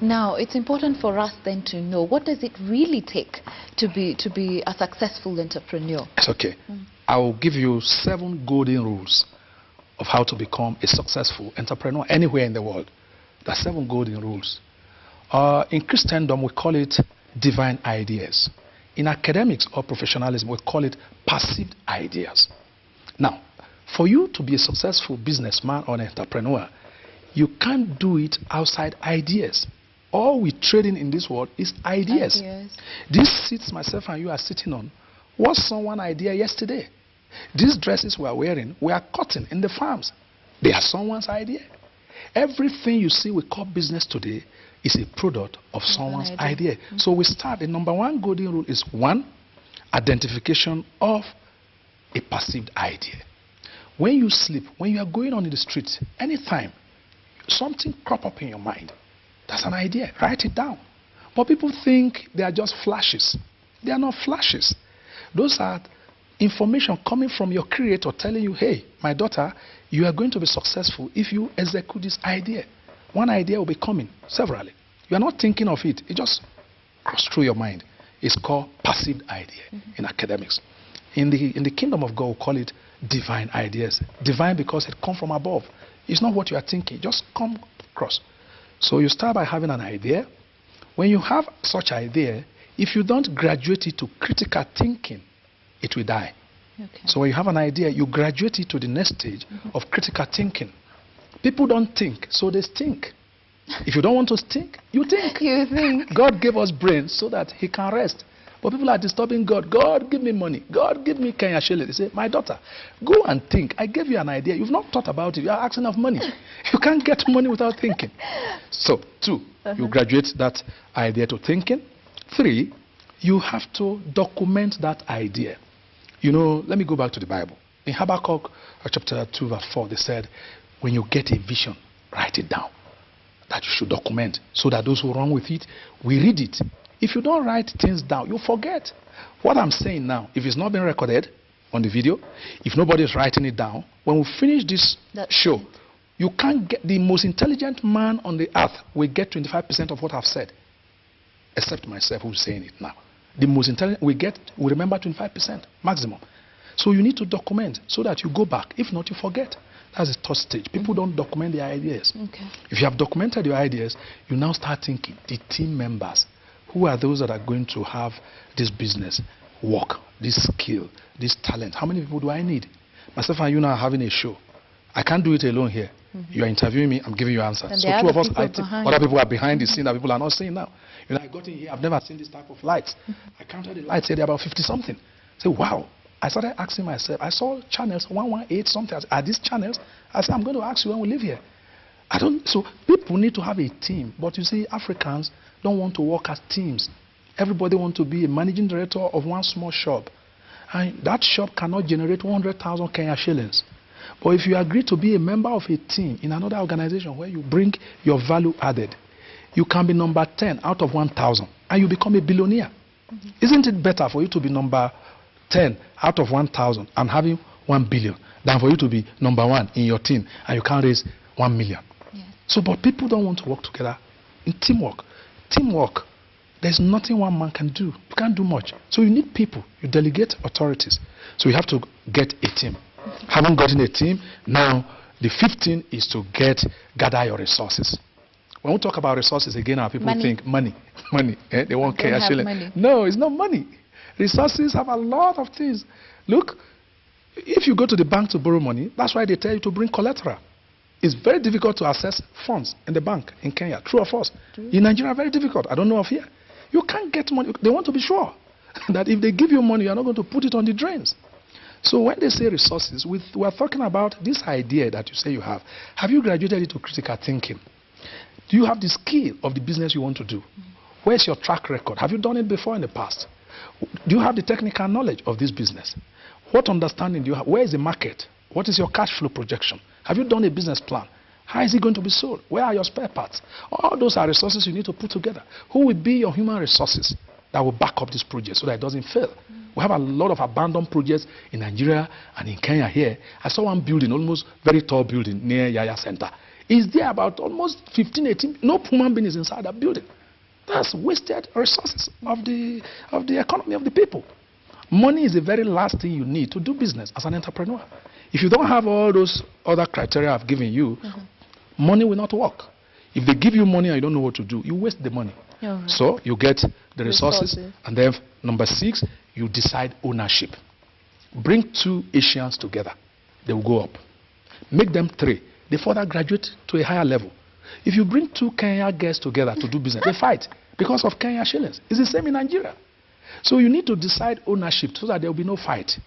Now, it's important for us then to know, what does it really take to be a successful entrepreneur? It's okay. I will give you 7 golden rules of how to become a successful entrepreneur anywhere in the world. There are 7 golden rules. In Christendom, we call it divine ideas. In academics or professionalism, we call it perceived ideas. Now, for you to be a successful businessman or an entrepreneur, you can't do it outside ideas. All we're trading in this world is ideas. These seats myself and you are sitting on was someone's idea yesterday. These dresses we are wearing, we are cutting in the farms. They are someone's idea. Everything you see we call business today is a product of someone's idea. So we start, the number 1 golden rule is 1, identification of a perceived idea. When you sleep, when you are going on in the street, anytime something crop up in your mind, that's an idea. Write it down. But people think they are just flashes. They are not flashes. Those are information coming from your creator telling you, hey, my daughter, you are going to be successful if you execute this idea. One idea will be coming severally. You are not thinking of it. It just crossed through your mind. It's called perceived idea in academics. In the kingdom of God, we call it divine ideas. Divine because it comes from above. It's not what you are thinking. It just come across. So you start by having an idea. When you have such idea, if you don't graduate it to critical thinking, it will die. So when you have an idea, you graduate it to the next stage of critical thinking. People don't think, so they stink. If you don't want to think, you think. You think. God gave us brains so that he can rest. But people are disturbing God. God, give me money. God, give me Kenya shilling. They say, my daughter, go and think. I gave you an idea. You've not thought about it. You are asking of money. You can't get money without thinking. So, 2, you graduate that idea to thinking. 3, you have to document that idea. You know, let me go back to the Bible. In Habakkuk chapter 2 verse 4, they said, when you get a vision, write it down. That you should document so that those who run with it, we read it. If you don't write things down, you forget. What I'm saying now, if it's not been recorded on the video, if nobody is writing it down, when we finish this show, you can't get, the most intelligent man on the earth will get 25% of what I've said. Except myself who's saying it now. The most intelligent will remember 25% maximum. So you need to document so that you go back. If not, you forget. That's the 3rd stage. People don't document their ideas. If you have documented your ideas, you now start thinking, the team members, who are those that are going to have this business work, this skill, this talent? How many people do I need? Myself and you now are having a show. I can't do it alone here. You are interviewing me, I'm giving you answers. And so 2 of us, other people are behind the scene that people are not seeing now. You know, I got in here, I've never seen this type of lights. I counted the lights, they're about 50 something. I said, wow. I started asking myself, I saw channels 118 something. Are these channels? I said, I'm going to ask you when we live here. So people need to have a team. But you see, Africans don't want to work as teams. Everybody wants to be a managing director of one small shop. And that shop cannot generate 100,000 Kenya shillings. But if you agree to be a member of a team in another organization where you bring your value added, you can be number 10 out of 1,000 and you become a billionaire. Isn't it better for you to be number 10 out of 1,000 and having 1 billion than for you to be number 1 in your team and you can't raise 1 million? So, but people don't want to work together in teamwork. Teamwork, there's nothing one man can do. You can't do much. So you need people. You delegate authorities. So you have to get a team. Haven't gotten a team, now the 15 is to gather your resources. When we talk about resources again, our people think money. They want cash. No, it's not money. Resources have a lot of things. Look, if you go to the bank to borrow money, that's why they tell you to bring collateral. It's very difficult to access funds in the bank in Kenya. True or false? In Nigeria, very difficult. I don't know of here. You can't get money. They want to be sure that if they give you money, you're not going to put it on the drains. So when they say resources, we're talking about this idea that you say you have. Have you graduated into critical thinking? Do you have the skill of the business you want to do? Where's your track record? Have you done it before in the past? Do you have the technical knowledge of this business? What understanding do you have? Where is the market? What is your cash flow projection? Have you done a business plan? How is it going to be sold? Where are your spare parts? All those are resources you need to put together. Who will be your human resources that will back up this project so that it doesn't fail? We have a lot of abandoned projects in Nigeria and in Kenya here. I saw one building, almost very tall building near Yaya Center. Is there about almost 15, 18, no human being is inside that building. That's wasted resources of the economy of the people. Money is the very last thing you need to do business as an entrepreneur. If you don't have all those other criteria I've given you, money will not work. If they give you money and you don't know what to do, you waste the money. Right. So you get the resources. And then number 6, you decide ownership. Bring 2 Asians together. They will go up. Make them 3. They further graduate to a higher level. If you bring 2 Kenya girls together to do business, they fight because of Kenya shillings. It's the same in Nigeria. So you need to decide ownership so that there will be no fight.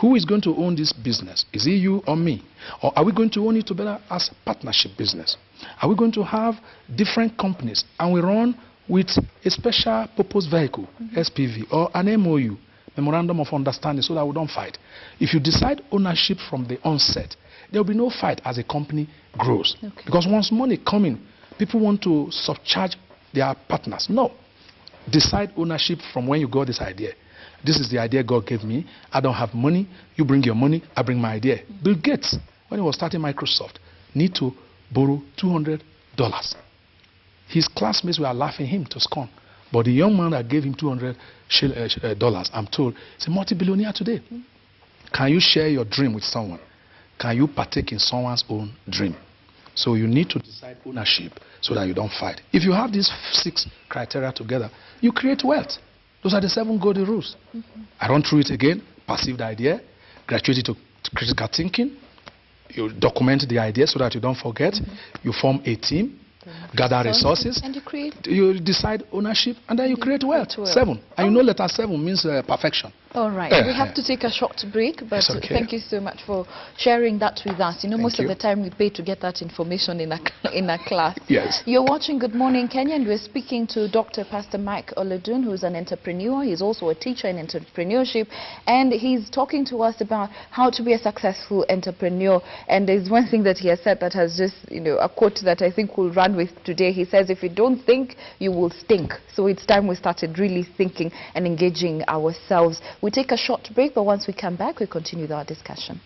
Who is going to own this business? Is it you or me? Or are we going to own it together as partnership business? Are we going to have different companies and we run with a special purpose vehicle, SPV, or an MOU, Memorandum of Understanding, so that we don't fight? If you decide ownership from the onset, there will be no fight as a company grows. Okay. Because once money comes in, people want to subcharge their partners. No. Decide ownership from when you got this idea. This is the idea God gave me. I don't have money. You bring your money. I bring my idea. Bill Gates, when he was starting Microsoft, need to borrow $200. His classmates were laughing him to scorn. But the young man that gave him $200, I'm told, is a multi-billionaire today. Can you share your dream with someone? Can you partake in someone's own dream? So you need to decide ownership so that you don't fight. If you have these 6 criteria together, you create wealth. Those are the 7 golden rules. I run through it again. Perceive the idea, graduate it to critical thinking. You document the idea so that you don't forget. You form a team, gather resources, and you decide ownership, and then you create wealth. 7. And you know letter 7 means perfection. All right. We have to take a short break, but okay. Thank you so much for sharing that with us. You know, most of the time we pay to get that information in a class. Yes. You're watching Good Morning Kenya, and we're speaking to Dr. Pastor Mike Oladun, who's an entrepreneur. He's also a teacher in entrepreneurship, and he's talking to us about how to be a successful entrepreneur. And there's one thing that he has said that has just, you know, a quote that I think we'll run with today. He says, if you don't think, you will stink. So it's time we started really thinking and engaging ourselves. We take a short break, but once we come back, we continue our discussion.